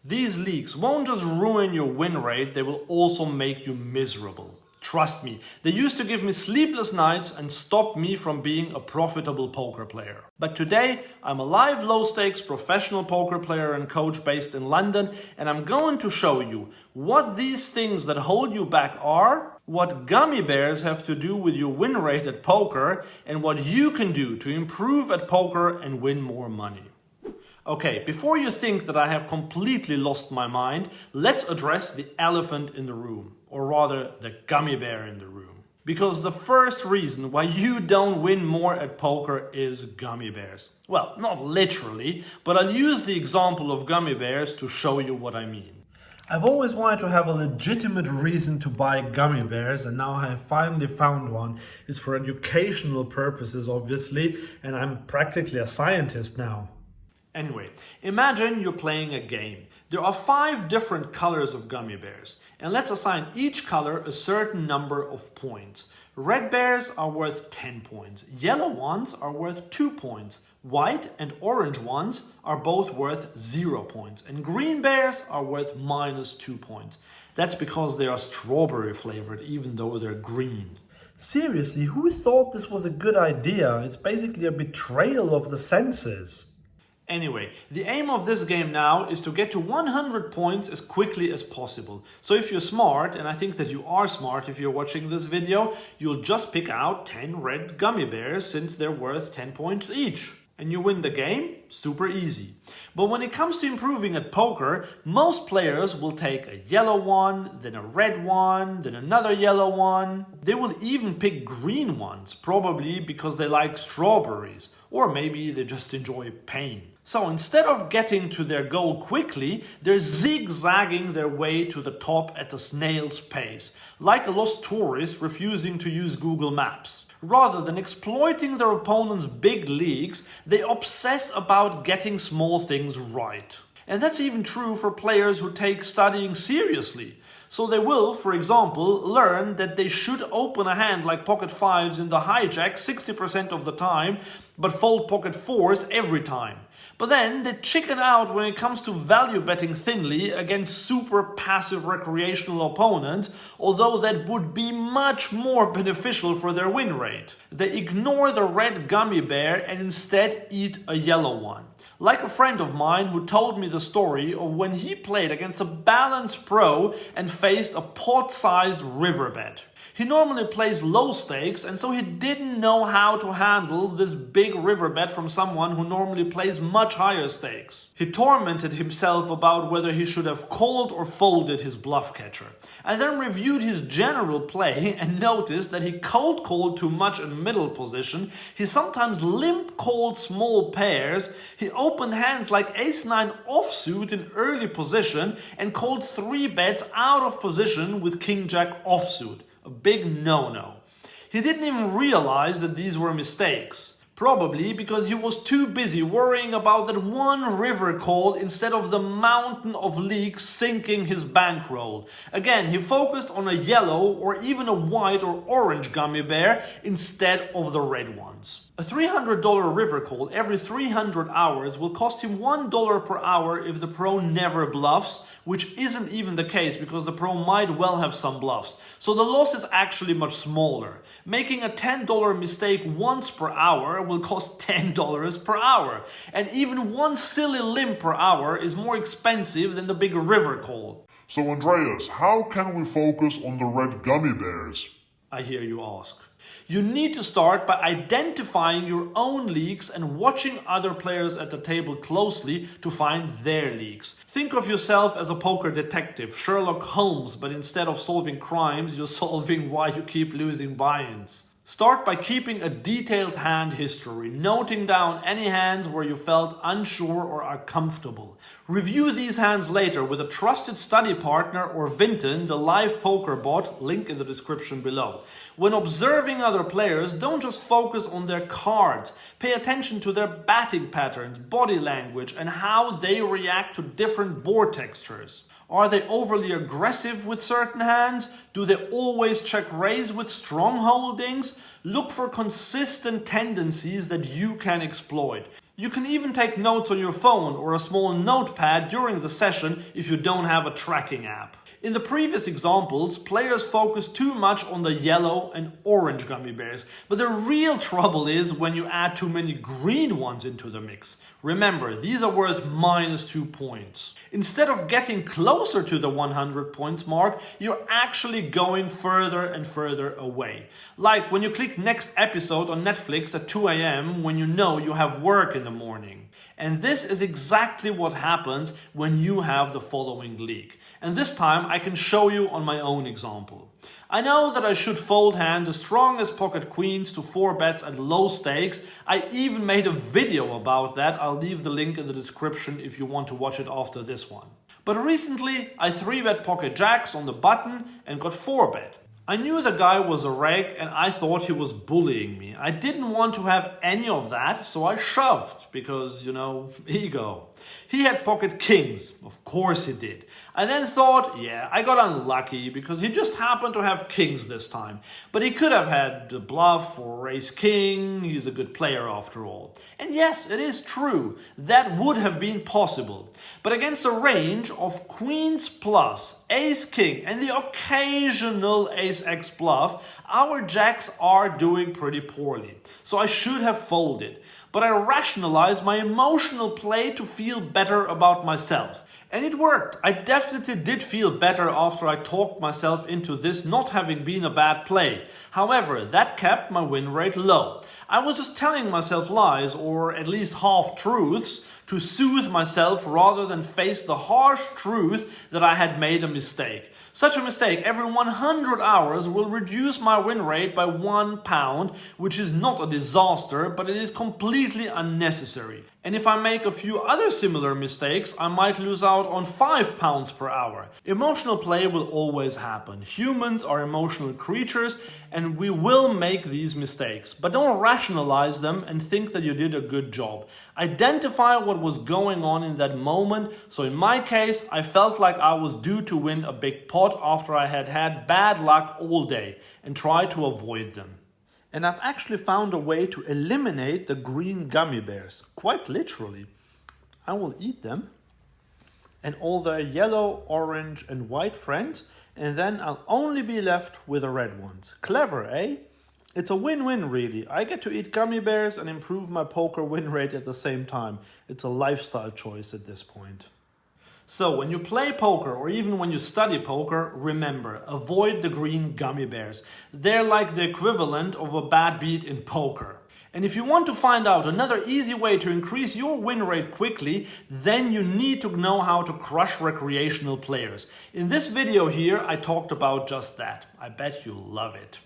These leaks won't just ruin your win rate, they will also make you miserable. Trust me, they used to give me sleepless nights and stop me from being a profitable poker player. But today, I'm a live low-stakes professional poker player and coach based in London, and I'm going to show you what these things that hold you back are, what gummy bears have to do with your win rate at poker, and what you can do to improve at poker and win more money. Okay, before you think that I have completely lost my mind, let's address the elephant in the room, or rather the gummy bear in the room. Because the first reason why you don't win more at poker is gummy bears. Well, not literally, but I'll use the example of gummy bears to show you what I mean. I've always wanted to have a legitimate reason to buy gummy bears, and now I have finally found one. It's for educational purposes, obviously, and I'm practically a scientist now. Anyway, imagine you're playing a game. There are 5 different colors of gummy bears, and let's assign each color a certain number of points. Red bears are worth 10 points, yellow ones are worth 2 points, white and orange ones are both worth 0 points, and green bears are worth -2 points. That's because they are strawberry flavored, even though they're green. Seriously, who thought this was a good idea? It's basically a betrayal of the senses. Anyway, the aim of this game now is to get to 100 points as quickly as possible. So if you're smart, and I think that you are smart if you're watching this video, you'll just pick out 10 red gummy bears since they're worth 10 points each. And you win the game, super easy. But when it comes to improving at poker, most players will take a yellow one, then a red one, then another yellow one. They will even pick green ones, probably because they like strawberries, or maybe they just enjoy pain. So instead of getting to their goal quickly, they're zigzagging their way to the top at a snail's pace, like a lost tourist refusing to use Google Maps. Rather than exploiting their opponent's big leagues, they obsess about getting small things right. And that's even true for players who take studying seriously. So they will, for example, learn that they should open a hand like pocket 5s in the hijack 60% of the time, but fold pocket 4s every time. But then they chicken out when it comes to value betting thinly against super passive recreational opponents, although that would be much more beneficial for their win rate. They ignore the red gummy bear and instead eat a yellow one. Like a friend of mine who told me the story of when he played against a balanced pro and faced a pot-sized river bet. He normally plays low stakes, and so he didn't know how to handle this big river bet from someone who normally plays much higher stakes. He tormented himself about whether he should have called or folded his bluff catcher. I then reviewed his general play and noticed that he cold called too much in middle position, he sometimes limp called small pairs, he opened hands like ace-9 offsuit in early position and called 3 bets out of position with king-jack offsuit. A big no-no. He didn't even realize that these were mistakes. Probably because he was too busy worrying about that one river call instead of the mountain of leaks sinking his bankroll. Again, he focused on a yellow or even a white or orange gummy bear instead of the red ones. A $300 river call every 300 hours will cost him $1 per hour if the pro never bluffs, which isn't even the case because the pro might well have some bluffs. So the loss is actually much smaller. Making a $10 mistake once per hour will cost $10 per hour. And even one silly limp per hour is more expensive than the big river call. So Andreas, how can we focus on the red gummy bears? I hear you ask. You need to start by identifying your own leaks and watching other players at the table closely to find their leaks. Think of yourself as a poker detective, Sherlock Holmes, but instead of solving crimes, you're solving why you keep losing buy-ins. Start by keeping a detailed hand history, noting down any hands where you felt unsure or uncomfortable. Review these hands later with a trusted study partner or Vinton, the live poker bot, link in the description below. When observing other players, don't just focus on their cards. Pay attention to their batting patterns, body language, and how they react to different board textures. Are they overly aggressive with certain hands? Do they always check raise with strong holdings? look for consistent tendencies that you can exploit. You can even take notes on your phone or a small notepad during the session if you don't have a tracking app. In the previous examples, players focus too much on the yellow and orange gummy bears, but the real trouble is when you add too many green ones into the mix. Remember, these are worth -2 points. Instead of getting closer to the 100 points mark, you're actually going further and further away. Like when you click next episode on Netflix at 2 a.m. when you know you have work in the morning. And this is exactly what happens when you have the following league. And this time I can show you on my own example. I know that I should fold hands as strong as pocket queens to 4 bets at low stakes. I even made a video about that. I'll leave the link in the description if you want to watch it after this one. But recently I 3-bet pocket jacks on the button and got 4-bet. I knew the guy was a reg and I thought he was bullying me. I didn't want to have any of that, so I shoved because, ego. He had pocket kings. Of course he did. I then thought, yeah, I got unlucky because he just happened to have kings this time. But he could have had the bluff or ace king. He's a good player after all. And yes, it is true. That would have been possible. But against a range of queens plus, ace king and the occasional ace x bluff, our jacks are doing pretty poorly. So I should have folded. But I rationalized my emotional play to feel better about myself. And it worked. I definitely did feel better after I talked myself into this not having been a bad play. However, that kept my win rate low. I was just telling myself lies, or at least half-truths, to soothe myself rather than face the harsh truth that I had made a mistake. Such a mistake every 100 hours will reduce my win rate by 1 pound, which is not a disaster, but it is completely unnecessary. And if I make a few other similar mistakes, I might lose out on 5 pounds per hour. Emotional play will always happen. Humans are emotional creatures and we will make these mistakes. But don't rationalize them and think that you did a good job. Identify what was going on in that moment. So in my case, I felt like I was due to win a big pot after I had had bad luck all day and try to avoid them. And I've actually found a way to eliminate the green gummy bears, quite literally. I will eat them and all their yellow, orange and white friends, and then I'll only be left with the red ones. Clever, eh? It's a win-win really. I get to eat gummy bears and improve my poker win rate at the same time. It's a lifestyle choice at this point. So when you play poker or even when you study poker, remember, avoid the green gummy bears. They're like the equivalent of a bad beat in poker. And if you want to find out another easy way to increase your win rate quickly, then you need to know how to crush recreational players. In this video here, I talked about just that. I bet you'll love it.